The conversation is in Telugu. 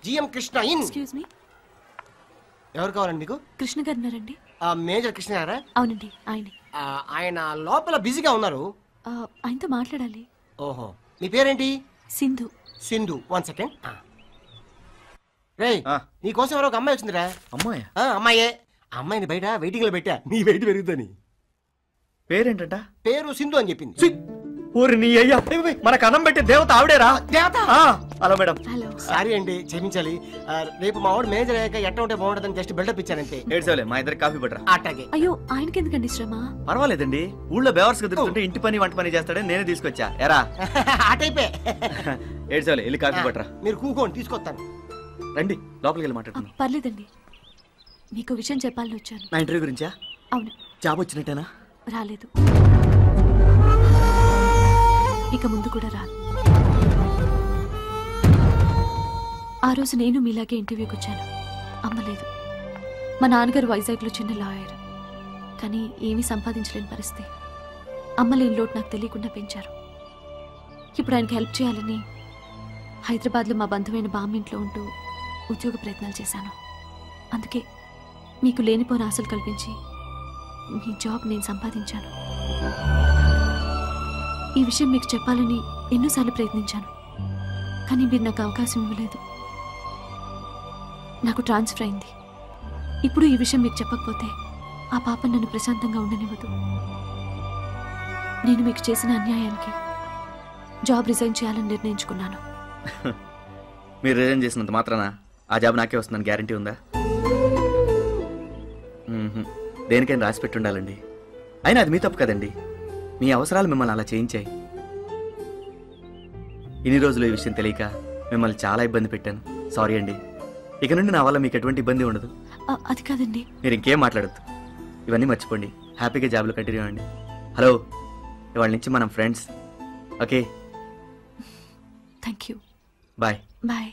GM Krishna in. Excuse me, ఎవరు కావాలండి మీకు? కృష్ణ గారు ఉన్నారండి? మేజర్ కృష్ణ గారా? అవునండి, ఆయనే. ఆయన లోపల బిజీగా ఉన్నారు. ఆయనతో మాట్లాడాలి. ఓహో, మీ పేరేంటి? సింధు. సింధు, 1 సెకండ్. రేయ్, నీకోసం ఎవరో ఒక అమ్మాయి వచ్చిందిరా. అమ్మాయి? అమ్మాయే. అమ్మాయిని బయట వెయిటింగ్ లో పెట్టా, నీ వెయిట్ పెరుగుతుంది. పేరేంటంట? పేరు సింధు అని చెప్పింది. మనకు అన్నం పెట్టే దేవత ఆవిడేరా? దేవత? Hello madam. హలో. సారీ అండి, క్షమించాలి. రేపు మా వాడు మేజర్ అయ్యాక ఎట్ట ఉంటే బాగుంటుందని జస్ట్ బిల్డప్ ఇచ్చానంతే. ఏడ్చోలే, మా ఇద్దరు కాఫీ పట్టరా. అట్టాగే. అయ్యో, ఆయనకి ఎందుకండి శ్రమ? పర్వాలేదండి, ఊళ్ళో బేవర్స్ తిరుగుతుంటే ఇంటి పని వంట పని చేస్తాడని నేనే తీసుకొచ్చా. ఎరా ఆ టైపే. ఏడ్చోలే, వెళ్ళి కాఫీ పట్టరా. మీరు కూకోండి, తీసుకొస్తాను. రండి, లోపలికి వెళ్ళి మాట్లాడుతున్నాం. పర్లేదండి, మీకు విషయం చెప్పాలని వచ్చాను. నా ఇంటర్వ్యూ గురించా? అవును. జాబ్ వచ్చినట్టేనా? రాలేదు, ఇక ముందు కూడా రాదు. ఆ రోజు నేను మీలాగే ఇంటర్వ్యూకి వచ్చాను. అమ్మలేదు. మా నాన్నగారు వైజాగ్లో చిన్న లాయర్, కానీ ఏమీ సంపాదించలేని పరిస్థితి. అమ్మలేని లోటు నాకు తెలియకుండా పెంచారు. ఇప్పుడు ఆయనకి హెల్ప్ చేయాలని హైదరాబాద్లో మా బంధువైన బామ్మ ఇంట్లో ఉంటూ ఉద్యోగ ప్రయత్నాలు చేశాను. అందుకే మీకు లేనిపోని ఆశలు కల్పించి మీ జాబ్ నేను సంపాదించాను. ఈ విషయం మీకు చెప్పాలని ఎన్నోసార్లు ప్రయత్నించాను, కానీ మీరు నాకు అవకాశం ఇవ్వలేదు. నాకు ట్రాన్స్ఫర్ అయింది. ఇప్పుడు ఈ విషయం మీకు చెప్పకపోతే ఆ పాప నన్ను ప్రశాంతంగా ఉండనివ్వదు. నేను మీకు చేసిన అన్యాయానికి జాబ్ రిజైన్ చేయాలని నిర్ణయించుకున్నాను. మీరు రిజైన్ చేసినంత మాత్రాన ఆ జాబ్ నాకే వస్తుందని గ్యారంటీ ఉందా? దేనికైనా రాసి పెట్టి ఉండాలండి. అయినా అది మీ తప్పు కదండి. మీ అవసరాలు మిమ్మల్ని అలా చేయించాయి. ఇన్ని రోజులు ఈ విషయం తెలియక మిమ్మల్ని చాలా ఇబ్బంది పెట్టాను. సారీ అండి. ఇక నుండి నా వల్ల మీకు ఎటువంటి ఇబ్బంది ఉండదు. అది కాదండి. మీరు ఇంకేం మాట్లాడద్దు, ఇవన్నీ మర్చిపోండి. హ్యాపీగా జాబ్లో కంటిన్యూ అవ్వండి. హలో, ఇవాళ నుంచి మనం friends. Okay, thank you. Bye. Bye.